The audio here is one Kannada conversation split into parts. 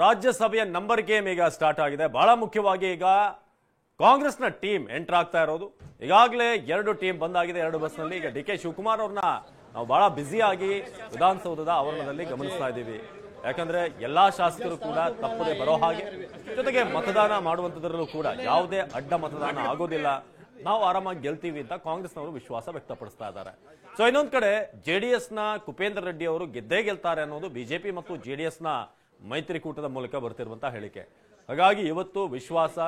ರಾಜ್ಯಸಭೆಯ ನಂಬರ್ ಗೇಮ್ ಈಗ ಸ್ಟಾರ್ಟ್ ಆಗಿದೆ. ಬಹಳ ಮುಖ್ಯವಾಗಿ ಈಗ ಕಾಂಗ್ರೆಸ್ನ ಟೀಮ್ ಎಂಟರ್ ಆಗ್ತಾ ಇರೋದು. ಈಗಾಗಲೇ 2 ಟೀಮ್ ಬಂದಾಗಿದೆ 2 ಬಸ್ನಲ್ಲಿ. ಈಗ ಡಿ ಕೆ ಶಿವಕುಮಾರ್ ಅವ್ರನ್ನ ನಾವು ಬಹಳ ಬ್ಯುಸಿಯಾಗಿ ವಿಧಾನಸೌಧದ ಆವರಣದಲ್ಲಿ ಗಮನಿಸ್ತಾ ಇದ್ದೀವಿ. ಯಾಕಂದ್ರೆ ಎಲ್ಲಾ ಶಾಸಕರು ಕೂಡ ತಪ್ಪದೆ ಬರೋ ಹಾಗೆ, ಜೊತೆಗೆ ಮತದಾನ ಮಾಡುವಂತದ್ರಲ್ಲೂ ಕೂಡ ಯಾವುದೇ ಅಡ್ಡ ಮತದಾನ ಆಗೋದಿಲ್ಲ, ನಾವು ಆರಾಮಾಗಿ ಗೆಲ್ತೀವಿ ಅಂತ ಕಾಂಗ್ರೆಸ್ನವರು ವಿಶ್ವಾಸ ವ್ಯಕ್ತಪಡಿಸ್ತಾ ಇದ್ದಾರೆ. ಸೊ ಇನ್ನೊಂದ್ ಕಡೆ ಜೆಡಿಎಸ್ ನ ಕುಪೇಂದ್ರ ರೆಡ್ಡಿ ಅವರು ಗೆದ್ದೇ ಗೆಲ್ತಾರೆ ಅನ್ನೋದು ಬಿಜೆಪಿ ಮತ್ತು ಜೆಡಿಎಸ್ ನ ಮೈತ್ರಿಕೂಟದ ಮೂಲಕ ಬರ್ತಿರುವಂತಹ ಹೇಳಿಕೆ. ಹಾಗಾಗಿ ಇವತ್ತು ವಿಶ್ವಾಸ,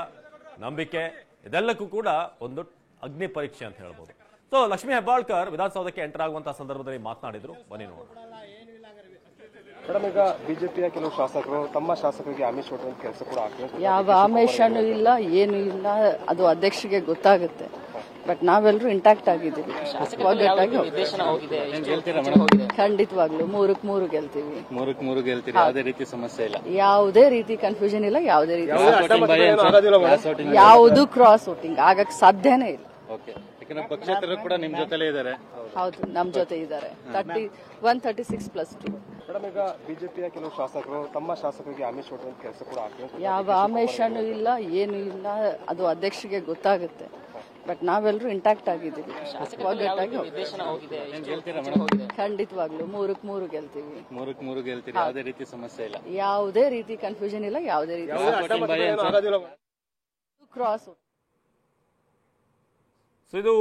ನಂಬಿಕೆ ಇದೆಲ್ಲಕ್ಕೂ ಕೂಡ ಒಂದು ಅಗ್ನಿ ಪರೀಕ್ಷೆ ಅಂತ ಹೇಳ್ಬೋದು. ಸೊ ಲಕ್ಷ್ಮೀ ಹೆಬ್ಬಾಳ್ಕರ್ ವಿಧಾನಸೌಧಕ್ಕೆ ಎಂಟರ್ ಆಗುವಂತಹ ಸಂದರ್ಭದಲ್ಲಿ ಮಾತನಾಡಿದ್ರು, ಬನ್ನಿ ನೋಡೋಣ. ಮೇಡಮ್, ಈಗ ಬಿಜೆಪಿಯ ಕೆಲವು ಶಾಸಕರು ತಮ್ಮ ಶಾಸಕರಿಗೆ ಆಮಿಷ ಒಡ್ಡುವಂತ ಕೆಲಸ ಕೂಡ ಆಗ್ತದೆ. ಯಾವ ಆಮಿಷನೂ ಇಲ್ಲ, ಏನು ಇಲ್ಲ, ಅದು ಅಧ್ಯಕ್ಷರಿಗೆ ಗೊತ್ತಾಗುತ್ತೆ. ಬಟ್ ನಾವೆಲ್ಲರೂ ಇಂಟ್ಯಾಕ್ಟ್ ಆಗಿದ್ದೀವಿ, ಒಗ್ಗಟ್ಟಾಗಿ ಖಂಡಿತವಾಗ್ಲು 3-3 ಗೆಲ್ತೀವಿ. 3 ಗೆಲ್ತೀವಿ, ಯಾವುದೇ ರೀತಿ ಸಮಸ್ಯೆ ಇಲ್ಲ, ಯಾವುದೇ ರೀತಿ ಕನ್ಫ್ಯೂಷನ್ ಇಲ್ಲ, ಯಾವುದೇ ರೀತಿ ಯಾವುದು ಕ್ರಾಸ್ ವೋಟಿಂಗ್ ಆಗಕ್ ಸಾಧ್ಯನೇ ಇಲ್ಲ. ಯಾಕಂದ್ರೆ ಪಕ್ಷೇತರರು ಕೂಡ ನಿಮ್ ಜೊತೆಲೇ ಇದ್ದಾರೆ. ಹೌದು, ನಮ್ ಜೊತೆ ಇದ್ದಾರೆ. 136+2. ಮೇಡಮ್, ಈಗ ಬಿಜೆಪಿಯ ಕೆಲವು ಶಾಸಕರು ತಮ್ಮ ಶಾಸಕರಿಗೆ ಆಮಿಷ ಒಡ್ಡುವಂತ ಕೆಲಸ ಕೂಡ ಆಗ್ತದೆ. ಯಾವ ಆಮಿಷನೂ ಇಲ್ಲ, ಏನು ಇಲ್ಲ, ಅದು ಅಧ್ಯಕ್ಷರಿಗೆ ಗೊತ್ತಾಗುತ್ತೆ. ಬಟ್ ನಾವೆಲ್ಲರೂ ಇಂಟ್ಯಾಕ್ಟ್ ಆಗಿದ್ದೀವಿ, ಒಗ್ಗಟ್ಟಾಗಿ ಖಂಡಿತವಾಗ್ಲು 3-3 ಗೆಲ್ತೀವಿ. 3 ಗೆಲ್ತೀವಿ, ಯಾವುದೇ ರೀತಿ ಸಮಸ್ಯೆ ಇಲ್ಲ, ಯಾವುದೇ ರೀತಿ ಕನ್ಫ್ಯೂಷನ್ ಇಲ್ಲ, ಯಾವುದೇ ರೀತಿ ಕ್ರಾಸ್. ಸೊ ಇದು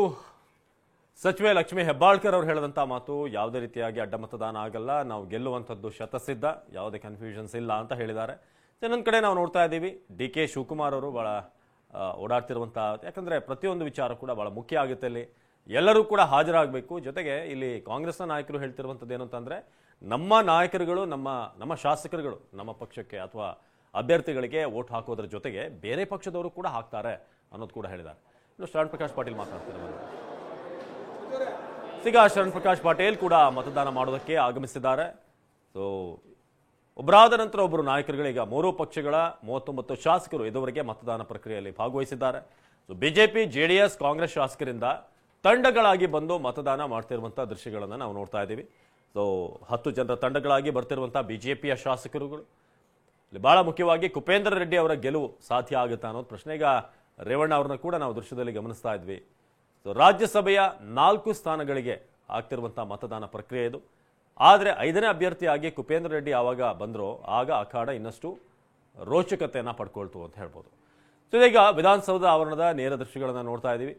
ಸಚಿವೆ ಲಕ್ಷ್ಮೀ ಹೆಬ್ಬಾಳ್ಕರ್ ಅವರು ಹೇಳಿದಂತ ಮಾತು. ಯಾವುದೇ ರೀತಿಯಾಗಿ ಅಡ್ಡ ಮತದಾನ ಆಗಲ್ಲ, ನಾವು ಗೆಲ್ಲುವಂಥದ್ದು ಶತಸಿದ್ಧ, ಯಾವುದೇ ಕನ್ಫ್ಯೂಷನ್ಸ್ ಇಲ್ಲ ಅಂತ ಹೇಳಿದ್ದಾರೆ. ಇನ್ನೊಂದು ಕಡೆ ನಾವು ನೋಡ್ತಾ ಇದ್ದೀವಿ, ಡಿ ಕೆ ಶಿವಕುಮಾರ್ ಅವರು ಬಹಳ ಓಡಾಡ್ತಿರುವಂಥ, ಯಾಕಂದ್ರೆ ಪ್ರತಿಯೊಂದು ವಿಚಾರ ಕೂಡ ಬಹಳ ಮುಖ್ಯ ಆಗುತ್ತೆ. ಇಲ್ಲಿ ಎಲ್ಲರೂ ಕೂಡ ಹಾಜರಾಗಬೇಕು. ಜೊತೆಗೆ ಇಲ್ಲಿ ಕಾಂಗ್ರೆಸ್ನ ನಾಯಕರು ಹೇಳ್ತಿರುವಂಥದ್ದು ಏನು ಅಂತಂದ್ರೆ, ನಮ್ಮ ನಾಯಕರುಗಳು, ನಮ್ಮ ಶಾಸಕರುಗಳು ನಮ್ಮ ಪಕ್ಷಕ್ಕೆ ಅಥವಾ ಅಭ್ಯರ್ಥಿಗಳಿಗೆ ವೋಟ್ ಹಾಕೋದ್ರ ಜೊತೆಗೆ ಬೇರೆ ಪಕ್ಷದವರು ಕೂಡ ಹಾಕ್ತಾರೆ ಅನ್ನೋದು ಕೂಡ ಹೇಳಿದ್ದಾರೆ. ಇನ್ನು ಶರಣ್ ಪ್ರಕಾಶ್ ಪಾಟೀಲ್ ಮಾತನಾಡ್ತಿದ್ದಾರೆ. ಈಗ ಶರಣ್ ಪ್ರಕಾಶ್ ಪಾಟೀಲ್ ಕೂಡ ಮತದಾನ ಮಾಡೋದಕ್ಕೆ ಆಗಮಿಸಿದ್ದಾರೆ. ಸೊ ಒಬ್ಬರಾದ ನಂತರ ಒಬ್ಬರು ನಾಯಕರುಗಳೀಗ 3 ಪಕ್ಷಗಳ 39 ಶಾಸಕರು ಇದುವರೆಗೆ ಮತದಾನ ಪ್ರಕ್ರಿಯೆಯಲ್ಲಿ ಭಾಗವಹಿಸಿದ್ದಾರೆ. ಸೊ ಬಿಜೆಪಿ, ಜೆಡಿಎಸ್, ಕಾಂಗ್ರೆಸ್ ಶಾಸಕರಿಂದ ತಂಡಗಳಾಗಿ ಬಂದು ಮತದಾನ ಮಾಡ್ತಿರುವಂತಹ ದೃಶ್ಯಗಳನ್ನು ನಾವು ನೋಡ್ತಾ ಇದ್ದೀವಿ. ಸೊ 10 ಜನರ ತಂಡಗಳಾಗಿ ಬರ್ತಿರುವಂತಹ ಬಿಜೆಪಿಯ ಶಾಸಕರುಗಳು. ಇಲ್ಲಿ ಬಹಳ ಮುಖ್ಯವಾಗಿ ಕುಪೇಂದ್ರ ರೆಡ್ಡಿ ಅವರ ಗೆಲುವು ಸಾಧ್ಯ ಆಗುತ್ತಾ ಅನ್ನೋದು ಪ್ರಶ್ನೆ. ಈಗ ರೇವಣ್ಣ ಅವ್ರನ್ನ ಕೂಡ ನಾವು ದೃಶ್ಯದಲ್ಲಿ ಗಮನಿಸ್ತಾ ಇದ್ವಿ. ಸೊ ರಾಜ್ಯಸಭೆಯ 4 ಸ್ಥಾನಗಳಿಗೆ ಆಗ್ತಿರುವಂತಹ ಮತದಾನ ಪ್ರಕ್ರಿಯೆ ಇದು. ಆದರೆ 5ನೇ ಅಭ್ಯರ್ಥಿಯಾಗಿ ಕುಪೇಂದ್ರ ರೆಡ್ಡಿ ಯಾವಾಗ ಬಂದ್ರೋ ಆಗ ಅಖಾಡ ಇನ್ನಷ್ಟು ರೋಚಕತೆಯನ್ನ ಪಡ್ಕೊಳ್ತು ಅಂತ ಹೇಳ್ಬೋದು. ಸೊ ಈಗ ವಿಧಾನಸೌಧ ಆವರಣದ ನೇರ ದೃಶ್ಯಗಳನ್ನ ನೋಡ್ತಾ ಇದ್ದೀವಿ.